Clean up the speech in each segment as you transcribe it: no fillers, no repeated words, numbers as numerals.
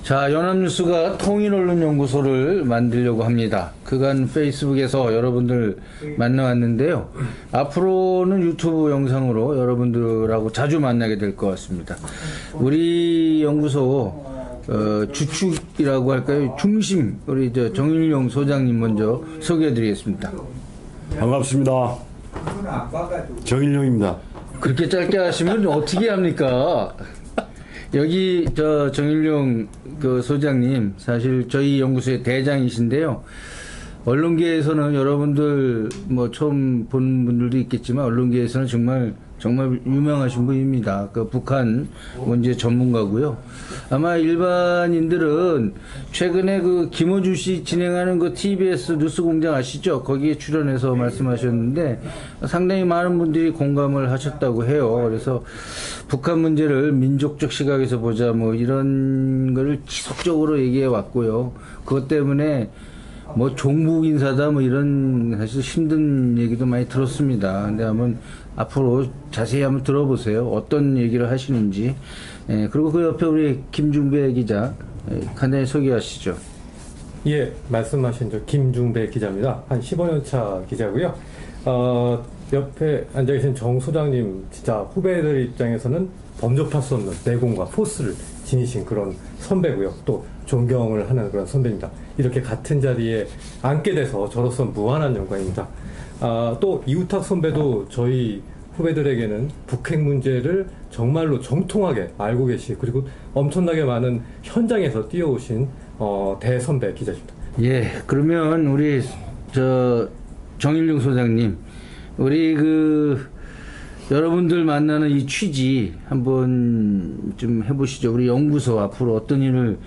자, 연합뉴스가 통일언론연구소를 만들려고 합니다. 그간 페이스북에서 여러분들 만나왔는데요. 앞으로는 유튜브 영상으로 여러분들하고 자주 만나게 될 것 같습니다. 우리 연구소 주축이라고 할까요? 중심, 우리 정일용 소장님 먼저 소개해드리겠습니다. 반갑습니다. 정일용입니다. 그렇게 짧게 하시면 어떻게 합니까? 여기 정일용 소장님 사실 저희 연구소의 대장이신데요. 언론계에서는 여러분들 뭐 처음 본 분들도 있겠지만 언론계에서는 정말 유명하신 분입니다. 그 북한 문제 전문가고요. 아마 일반인들은 최근에 그 김어준 씨 진행하는 그 TBS 뉴스공장 아시죠? 거기에 출연해서 말씀하셨는데 상당히 많은 분들이 공감을 하셨다고 해요. 그래서 북한 문제를 민족적 시각에서 보자 뭐 이런 거를 지속적으로 얘기해 왔고요. 그것 때문에 뭐 종북 인사다 뭐 이런 사실 힘든 얘기도 많이 들었습니다. 근데 한번 앞으로 자세히 한번 들어보세요. 어떤 얘기를 하시는지. 그리고 그 옆에 우리 김중배 기자 간단히 소개하시죠. 예, 말씀하신 저 김중배 기자입니다. 한 15년 차 기자고요. 옆에 앉아 계신 정 소장님 진짜 후배들 입장에서는 범접할 수 없는 내공과 포스를 지니신 그런 선배고요. 또 존경을 하는 그런 선배입니다. 이렇게 같은 자리에 앉게 돼서 저로서 무한한 영광입니다. 또 이우탁 선배도 저희 후배들에게는 북핵 문제를 정말로 정통하게 알고 계시 그리고 엄청나게 많은 현장에서 뛰어오신 대선배 기자입니다. 예, 그러면 우리 정일용 소장님, 우리 여러분들 만나는 이 취지 한번 좀 해보시죠. 우리 연구소 앞으로 어떤 일을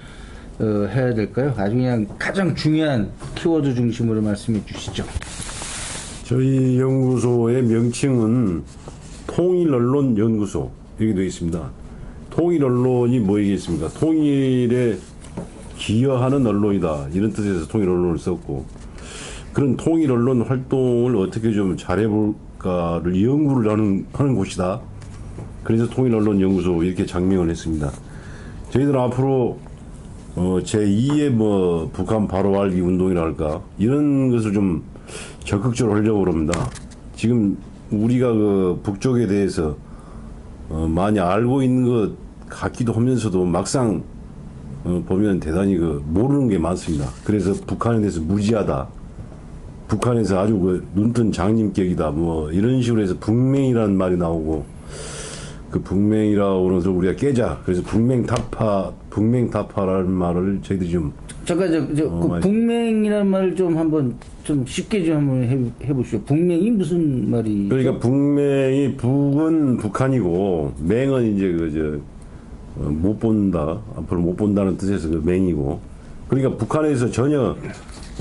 해야 될까요? 아주 그냥 가장 중요한 키워드 중심으로 말씀해 주시죠. 저희 연구소의 명칭은 통일언론연구소 이렇게 되어 있습니다. 통일언론이 뭐이겠습니까? 통일에 기여하는 언론이다 이런 뜻에서 통일언론을 썼고, 그런 통일언론 활동을 어떻게 좀 잘해볼까를 연구를 하는 곳이다. 그래서 통일언론연구소 이렇게 장명을 했습니다. 저희들은 앞으로 제2의 뭐 북한 바로 알기 운동이랄까 이런 것을 좀 적극적으로 하려고 합니다. 지금 우리가 그 북쪽에 대해서 많이 알고 있는 것 같기도 하면서도 막상 보면 대단히 모르는 게 많습니다. 그래서 북한에 대해서 무지하다. 북한에서 아주 눈뜬 장님격이다. 뭐 이런 식으로 해서 북맹이라는 말이 나오고, 그 북맹이라고 하는 것을 우리가 깨자. 그래서 북맹타파라는 말을 저희들이 좀 잠깐 그 북맹이라는 말을 좀 한번 좀 쉽게 좀 한번 해보시죠. 북맹이 무슨 말이? 그러니까 북맹이 북은 북한이고 맹은 이제 못 본다, 앞으로 못 본다는 뜻에서 그 맹이고, 그러니까 북한에서 전혀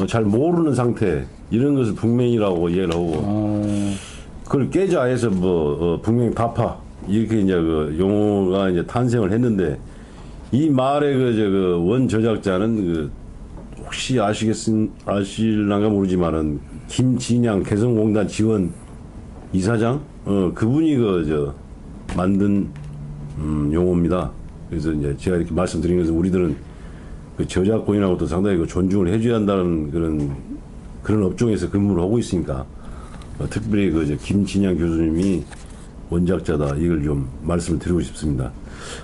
잘 모르는 상태 이런 것을 북맹이라고 이해를 하고, 그걸 깨자 해서 뭐 북맹타파 이렇게 이제 용어가 이제 탄생을 했는데, 이 말의 원 저작자는 혹시 아실랑가 모르지만은 김진양 개성공단 지원 이사장 그분이 만든 용어입니다. 그래서 이제 제가 이렇게 말씀드린 것은 우리들은 그 저작권이라고도 상당히 존중을 해줘야 한다는 그런 업종에서 근무를 하고 있으니까 특별히 김진양 교수님이 원작자다 이걸 좀 말씀을 드리고 싶습니다.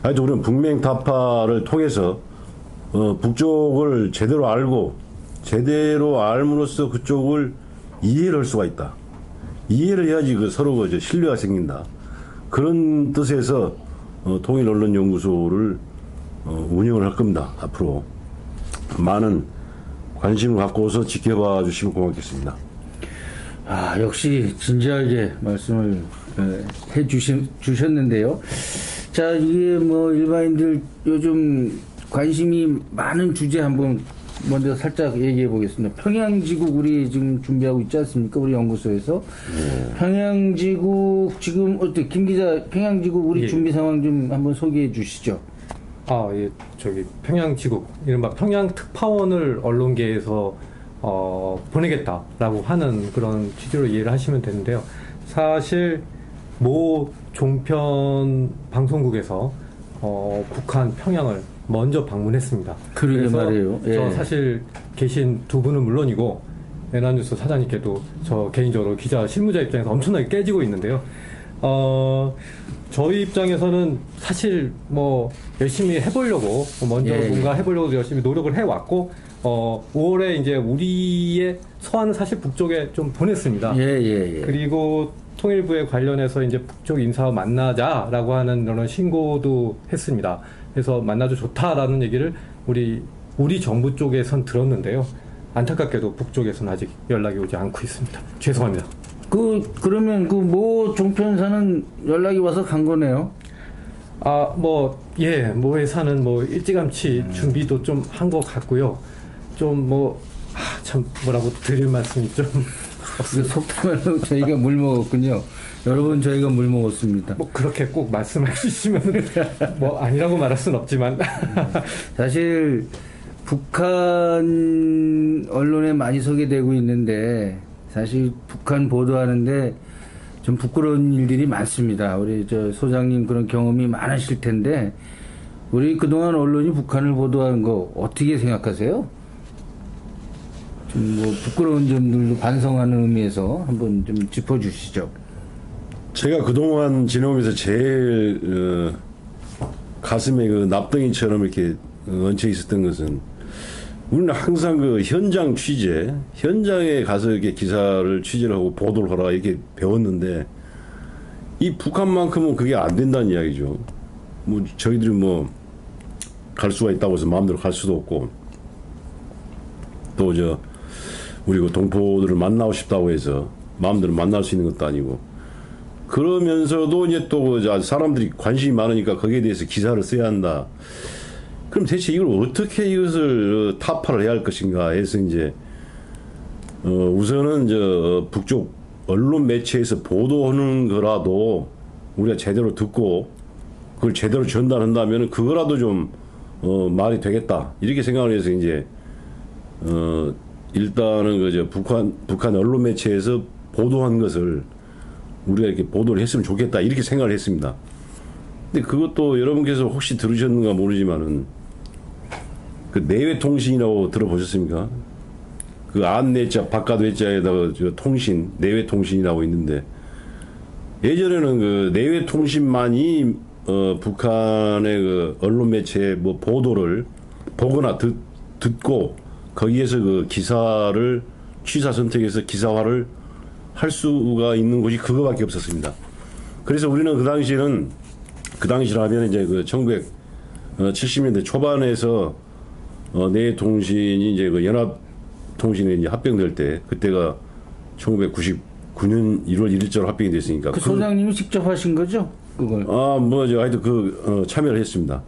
하여튼 우리는 북맹타파를 통해서 북쪽을 제대로 알고 제대로 알므로써 그쪽을 이해를 할 수가 있다. 이해를 해야지 서로 신뢰가 생긴다. 그런 뜻에서 통일언론연구소를 운영을 할 겁니다. 앞으로 많은 관심을 갖고서 지켜봐 주시면 고맙겠습니다. 역시 진지하게 말씀을 해 주셨는데요. 자, 이게 뭐 일반인들 요즘 관심이 많은 주제 한번 먼저 살짝 얘기해 보겠습니다. 평양지국 우리 지금 준비하고 있지 않습니까? 우리 연구소에서. 평양지국 지금 어때? 김 기자, 평양지국 우리 준비 상황 좀 한번 소개해 주시죠. 예, 평양지국, 이른바 평양특파원을 언론계에서 보내겠다라고 하는 그런 취지로 이해를 하시면 되는데요. 사실 모 종편 방송국에서 북한 평양을 먼저 방문했습니다. 그러게 그래서 말이에요. 예. 저 사실 계신 두 분은 물론이고 연합뉴스 사장님께도 저 개인적으로 기자 실무자 입장에서 엄청나게 깨지고 있는데요. 저희 입장에서는 사실 뭐 열심히 해보려고 먼저 예, 뭔가 해보려고 열심히 노력을 해왔고 5월에 이제 우리의 서한은 사실 북쪽에 좀 보냈습니다. 예. 그리고 통일부에 관련해서 이제 북쪽 인사와 만나자라고 하는 그런 신고도 했습니다. 그래서 만나도 좋다라는 얘기를 우리 정부 쪽에선 들었는데요. 안타깝게도 북쪽에서는 아직 연락이 오지 않고 있습니다. 죄송합니다. 그러면 모 종편사는 연락이 와서 간 거네요. 모 회사는 일찌감치 준비도 좀 한 것 같고요. 참 뭐라고 드릴 말씀이 좀 속담말로 저희가 물 먹었군요. 여러분, 저희가 물 먹었습니다. 그렇게 꼭 말씀해 주시면 아니라고 말할 순 없지만 사실 북한 언론에 많이 소개되고 있는데 사실 북한 보도하는데 좀 부끄러운 일들이 많습니다. 우리 소장님 그런 경험이 많으실 텐데 우리 그동안 언론이 북한을 보도한 거 어떻게 생각하세요? 좀 부끄러운 점들도 반성하는 의미에서 한번 좀 짚어주시죠. 제가 그동안 지내오면서 제일 가슴에 납덩이처럼 이렇게 얹혀 있었던 것은 우리는 항상 현장 취재, 현장에 가서 이렇게 기사를 취재를 하고 보도를 하라 이렇게 배웠는데 이 북한만큼은 그게 안 된다는 이야기죠. 저희들이 갈 수가 있다고 해서 마음대로 갈 수도 없고 또 우리 동포들을 만나고 싶다고 해서 마음대로 만날 수 있는 것도 아니고 그러면서도 이제 또 사람들이 관심이 많으니까 거기에 대해서 기사를 써야 한다. 그럼 대체 이걸 어떻게 이것을 타파를 해야 할 것인가 해서 이제 우선은 북쪽 언론 매체에서 보도하는 거라도 우리가 제대로 듣고 그걸 제대로 전달한다면 그거라도 좀 말이 되겠다 이렇게 생각을 해서 이제 일단은 북한 언론 매체에서 보도한 것을 우리가 이렇게 보도를 했으면 좋겠다 이렇게 생각을 했습니다. 근데 그것도 여러분께서 혹시 들으셨는가 모르지만은 내외통신이라고 들어보셨습니까? 안내자 바깥 외자에다가 통신 내외통신이라고 있는데 예전에는 내외통신만이 북한의 언론 매체 보도를 보거나 듣고 거기에서 기사를 취사 선택해서 기사화를 할 수가 있는 곳이 그거밖에 없었습니다. 그래서 우리는 그 당시라면 이제 1970년대 초반에서 내통신이 이제 연합통신에 이제 합병될 때 그때가 1999년 1월 1일자로 합병이 됐으니까 소장님이 직접 하신 거죠? 그걸 하여튼 참여를 했습니다.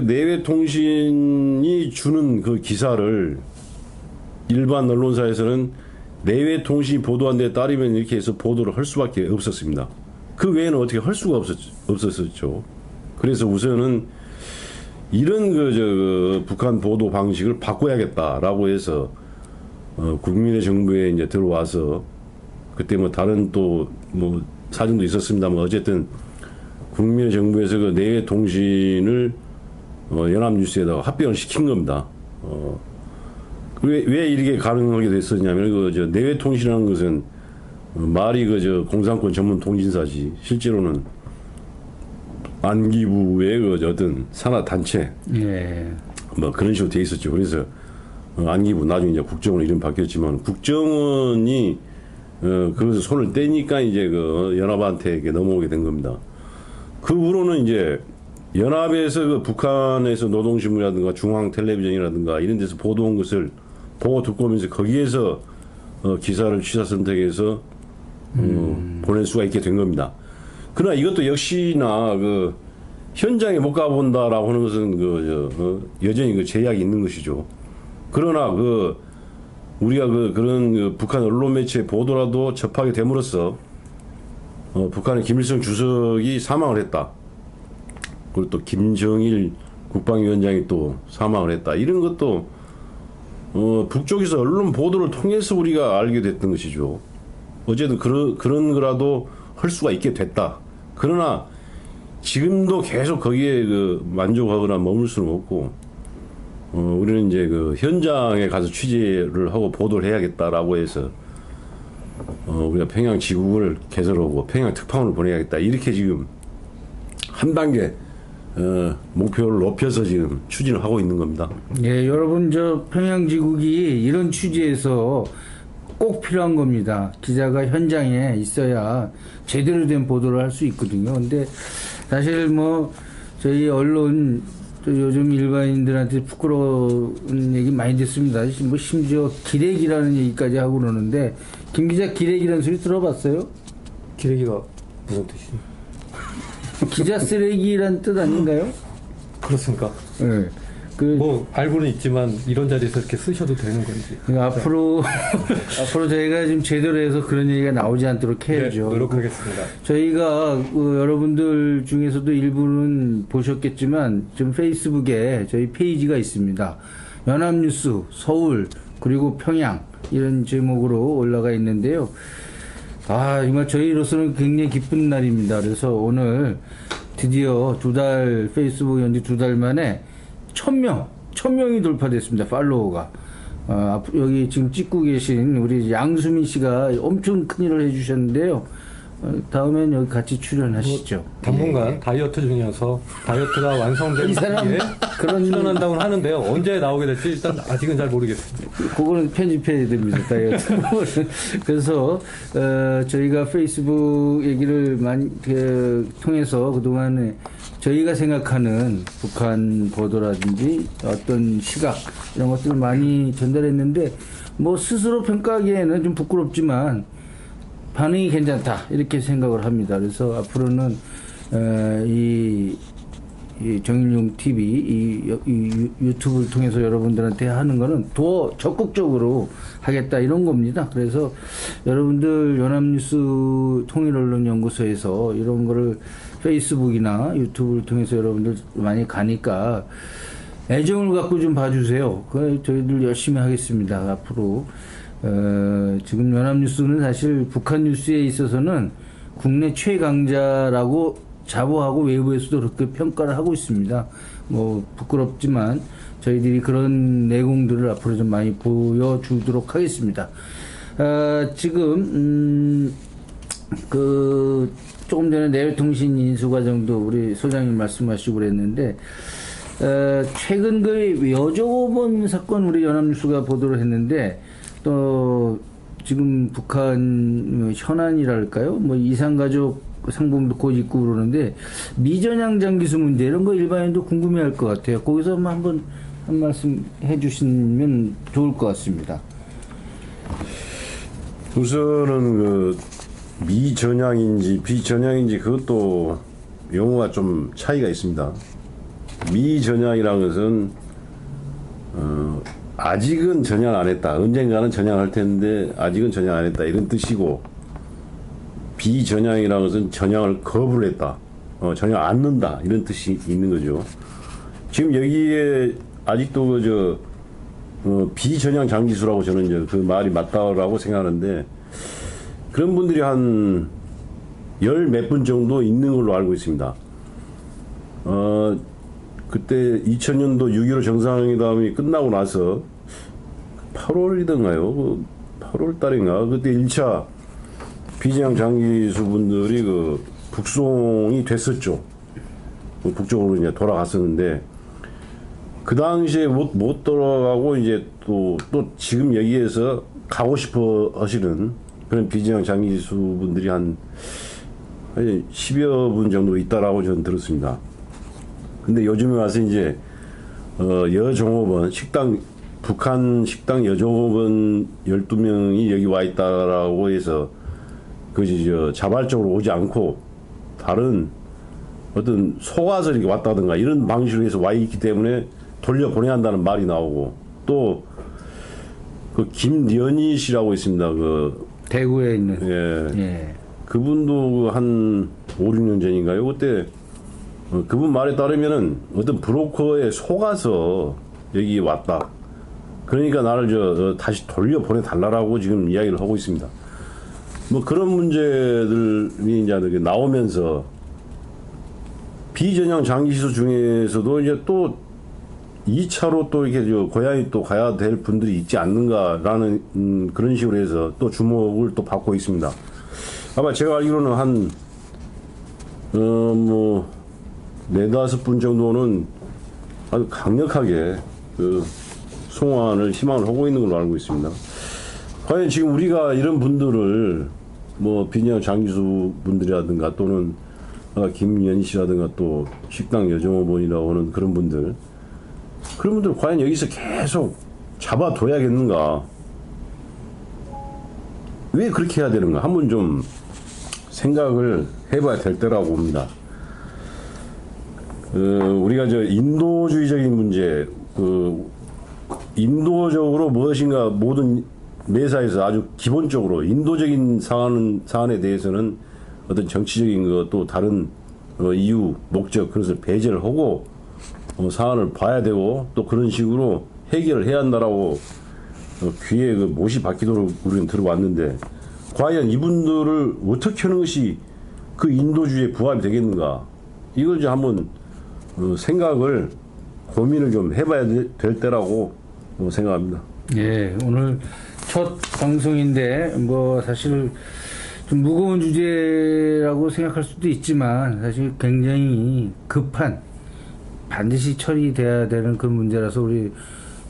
내외통신이 주는 기사를 일반 언론사에서는 내외통신이 보도한 데 따르면 이렇게 해서 보도를 할 수밖에 없었습니다. 그 외에는 어떻게 할 수가 없었죠. 그래서 우선은 이런 북한 보도 방식을 바꿔야겠다라고 해서 국민의 정부에 이제 들어와서 그때 다른 또 사정도 있었습니다만 어쨌든 국민의 정부에서 내외 통신을 연합뉴스에다가 합병을 시킨 겁니다. 왜 이렇게 가능하게 됐었냐면 내외 통신이라는 것은 말이 공산권 전문 통신사지 실제로는 안기부의 어떤 산하 단체 그런 식으로 돼 있었죠. 그래서 안기부 나중에 이제 국정원 이름 바뀌었지만 국정원이 그것을 손을 떼니까 이제 연합한테 넘어오게 된 겁니다. 그 후로는 이제 연합에서 북한에서 노동신문이라든가 중앙텔레비전이라든가 이런 데서 보도한 것을 보고 듣고 오면서 거기에서 기사를 취사 선택해서 보낼 수가 있게 된 겁니다. 그러나 이것도 역시나 현장에 못 가본다라고 하는 것은 여전히 제약이 있는 것이죠. 그러나 우리가 그런 북한 언론 매체 보도라도 접하게 됨으로써 북한의 김일성 주석이 사망을 했다. 그리고 또 김정일 국방위원장이 또 사망을 했다. 이런 것도 북쪽에서 언론 보도를 통해서 우리가 알게 됐던 것이죠. 어쨌든 그런 거라도 할 수가 있게 됐다. 그러나 지금도 계속 거기에 그 만족하거나 머물 수는 없고, 우리는 이제 그 현장에 가서 취재를 하고 보도를 해야겠다라고 해서, 우리가 평양 지국을 개설하고 평양 특파원을 보내야겠다. 이렇게 지금 한 단계, 목표를 높여서 지금 추진을 하고 있는 겁니다. 예, 여러분, 저 평양지국이 이런 취지에서 꼭 필요한 겁니다. 기자가 현장에 있어야 제대로 된 보도를 할 수 있거든요. 근데 사실 뭐 저희 언론 요즘 일반인들한테 부끄러운 얘기 많이 듣습니다. 뭐 심지어 기레기라는 얘기까지 하고 그러는데, 김 기자, 기레기라는 소리 들어봤어요? 기레기가 무슨 뜻이죠? 기자 쓰레기란 뜻 아닌가요? 그렇습니까? 네. 뭐 알고는 있지만 이런 자리에서 이렇게 쓰셔도 되는 건지. 앞으로 저희가 좀 제대로 해서 그런 얘기가 나오지 않도록 해야죠. 네, 노력하겠습니다. 저희가 여러분들 중에서도 일부는 보셨겠지만 지금 페이스북에 저희 페이지가 있습니다. 연합뉴스 서울 그리고 평양 이런 제목으로 올라가 있는데요. 정말 저희로서는 굉장히 기쁜 날입니다. 그래서 오늘 드디어 페이스북 연지 2달 만에 1000명이 돌파됐습니다. 팔로워가. 여기 지금 찍고 계신 우리 양수민 씨가 엄청 큰일을 해주셨는데요. 다음엔 여기 같이 출연하시죠. 당분간 예. 다이어트 중이어서 다이어트가 완성된 이 사람 뒤에 그런 출연한다고 하는데요. 언제 나오게 될지 일단 아직은 잘 모르겠습니다. 그거는 편집해야 됩니다. 다이어트. 그래서 저희가 페이스북 얘기를 많이 통해서 그동안에 저희가 생각하는 북한 보도라든지 어떤 시각 이런 것들을 많이 전달했는데 뭐 스스로 평가하기에는 좀 부끄럽지만 반응이 괜찮다 이렇게 생각을 합니다. 그래서 앞으로는 이 정일용 TV 이 유튜브를 통해서 여러분들한테 하는 거는 더 적극적으로 하겠다 이런 겁니다. 그래서 여러분들 연합뉴스 통일언론연구소에서 이런 거를 페이스북이나 유튜브를 통해서 여러분들 많이 가니까 애정을 갖고 좀 봐주세요. 저희들 열심히 하겠습니다. 앞으로 지금 연합뉴스는 사실 북한 뉴스에 있어서는 국내 최강자라고 자부하고 외부에서도 그렇게 평가를 하고 있습니다. 뭐 부끄럽지만 저희들이 그런 내공들을 앞으로 좀 많이 보여주도록 하겠습니다. 지금 조금 전에 내외통신 인수과정도 우리 소장님 말씀하시고 그랬는데 최근 그 여조원 사건 우리 연합뉴스가 보도를 했는데 또 지금 북한 현안이랄까요? 뭐 이산가족 상봉도 곧 있고 그러는데 미전향 장기수 문제 이런 거 일반인도 궁금해할 것 같아요. 거기서 한번 한 말씀 해주시면 좋을 것 같습니다. 우선은 그 미전향인지 비전향인지 그것도 용어가 좀 차이가 있습니다. 미전향이라는 것은 아직은 전향 안 했다. 언젠가는 전향할 텐데 아직은 전향 안 했다. 이런 뜻이고, 비전향이라는 것은 전향을 거부를 했다. 전향 안 넣는다. 이런 뜻이 있는 거죠. 지금 여기에 아직도 비전향 장기수라고 저는 이제 그 말이 맞다라고 생각하는데, 그런 분들이 한 열 몇 분 정도 있는 걸로 알고 있습니다. 그때 2000년도 6.15 정상회담이 끝나고 나서 8월이던가요? 8월 달인가? 그때 1차 비전향 장기수 분들이 북송이 됐었죠. 북쪽으로 이제 돌아갔었는데, 그 당시에 못 돌아가고 이제 또 지금 여기에서 가고 싶어 하시는 그런 비전향 장기수 분들이 한 10여 분 정도 있다라고 저는 들었습니다. 근데 요즘에 와서 이제 여종업원 북한 식당 여종업원 12명이 여기 와 있다라고 해서 자발적으로 오지 않고 다른 어떤 속아서 이렇게 왔다든가 이런 방식으로 해서 와 있기 때문에 돌려보내야 한다는 말이 나오고, 또 김연희 씨라고 있습니다. 대구에 있는. 예. 그분도 한 5, 6년 전인가요? 그때 그분 말에 따르면은 어떤 브로커에 속아서 여기 왔다. 그러니까 나를 다시 돌려보내 달라고 지금 이야기를 하고 있습니다. 뭐 그런 문제들이 이제 나오면서 비전형 장기시설 중에서도 이제 또 2차로 또 이렇게 고향이 또 가야 될 분들이 있지 않는가라는 그런 식으로 해서 또 주목을 또 받고 있습니다. 아마 제가 알기로는 한, 뭐, 4-5분 정도는 아주 강력하게 그 송환을 희망을 하고 있는 걸로 알고 있습니다. 과연 지금 우리가 이런 분들을 뭐 비전형 장기수 분들이라든가 또는 김연희 씨라든가 또 식당 여정어머니라고 하는 그런 분들 과연 여기서 계속 잡아둬야겠는가? 왜 그렇게 해야 되는가? 한번 좀 생각을 해봐야 될 때라고 봅니다. 우리가 저 인도주의적인 문제, 인도적으로 무엇인가 모든 매사에서 아주 기본적으로 인도적인 사안에 대해서는 어떤 정치적인 것 또 다른 이유, 목적 그것을 배제를 하고 사안을 봐야 되고 또 그런 식으로 해결을 해야 한다라고 귀에 그 못이 박히도록 우리는 들어왔는데 과연 이분들을 어떻게 하는 것이 그 인도주의에 부합이 되겠는가? 이걸 좀 한번 생각을 고민을 좀 해봐야 될 때라고 생각합니다. 예, 오늘 첫 방송인데 뭐 사실 좀 무거운 주제라고 생각할 수도 있지만 사실 굉장히 급한 반드시 처리돼야 되는 그 문제라서 우리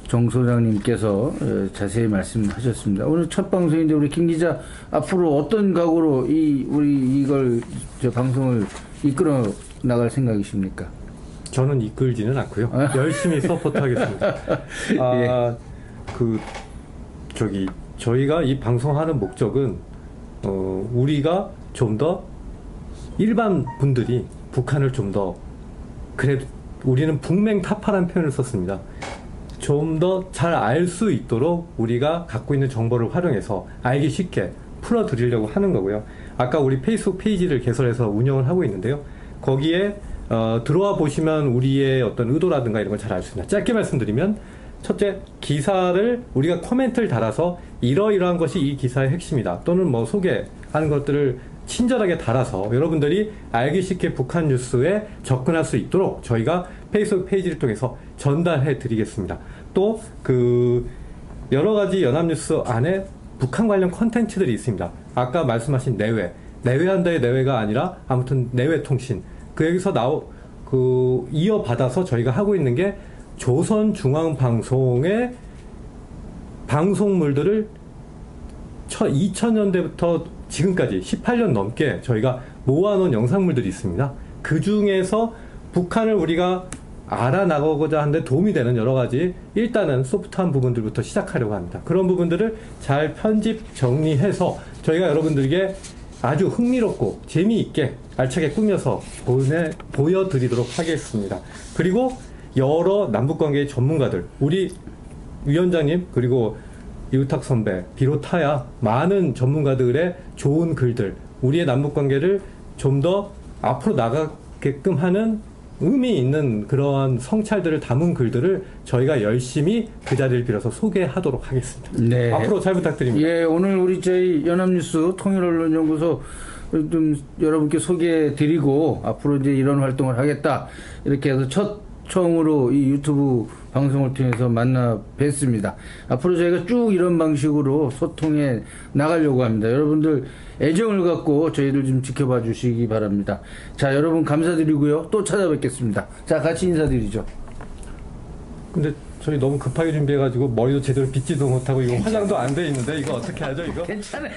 정 소장님께서 자세히 말씀하셨습니다. 오늘 첫 방송인데 우리 김 기자 앞으로 어떤 각오로 우리 이걸 방송을 이끌어 나갈 생각이십니까? 저는 이끌지는 않고요. 열심히 서포트하겠습니다. 저희가 이 방송하는 목적은 우리가 좀 더 일반 분들이 북한을 좀 더 우리는 북맹타파라는 표현을 썼습니다. 좀 더 잘 알 수 있도록 우리가 갖고 있는 정보를 활용해서 알기 쉽게 풀어드리려고 하는 거고요. 아까 우리 페이스북 페이지를 개설해서 운영을 하고 있는데요. 거기에 들어와 보시면 우리의 어떤 의도라든가 이런 걸 잘 알 수 있습니다. 짧게 말씀드리면 첫째, 기사를 우리가 코멘트를 달아서 이러이러한 것이 이 기사의 핵심이다. 또는 뭐 소개하는 것들을 친절하게 달아서 여러분들이 알기 쉽게 북한 뉴스에 접근할 수 있도록 저희가 페이스북 페이지를 통해서 전달해 드리겠습니다. 또 여러 가지 연합뉴스 안에 북한 관련 콘텐츠들이 있습니다. 아까 말씀하신 내외한다의 내외가 아니라 아무튼 내외통신. 여기서 이어받아서 저희가 하고 있는 게 조선중앙방송의 방송물들을 2000년대부터 지금까지 18년 넘게 저희가 모아놓은 영상물들이 있습니다. 그 중에서 북한을 우리가 알아나가고자 하는데 도움이 되는 여러 가지 일단은 소프트한 부분들부터 시작하려고 합니다. 그런 부분들을 잘 편집 정리해서 저희가 여러분들에게 아주 흥미롭고 재미있게 알차게 꾸며서 보여드리도록 하겠습니다. 그리고 여러 남북관계의 전문가들, 우리 위원장님 그리고 이우탁 선배 비롯하여 많은 전문가들의 좋은 글들, 우리의 남북관계를 좀 더 앞으로 나가게끔 하는 의미 있는 그러한 성찰들을 담은 글들을 저희가 열심히 그 자리를 빌어서 소개하도록 하겠습니다. 네. 앞으로 잘 부탁드립니다. 예, 오늘 저희 연합뉴스 통일언론연구소 좀 여러분께 소개해드리고 앞으로 이제 이런 활동을 하겠다 이렇게 해서 처음으로 이 유튜브 방송을 통해서 만나 뵀습니다. 앞으로 저희가 쭉 이런 방식으로 소통해 나가려고 합니다. 여러분들 애정을 갖고 저희를 좀 지켜봐 주시기 바랍니다. 자, 여러분 감사드리고요. 또 찾아뵙겠습니다. 자, 같이 인사드리죠. 근데 저희 너무 급하게 준비해가지고 머리도 제대로 빗지도 못하고 이거 화장도 안 돼 있는데 이거 어떻게 하죠 이거? 괜찮아요.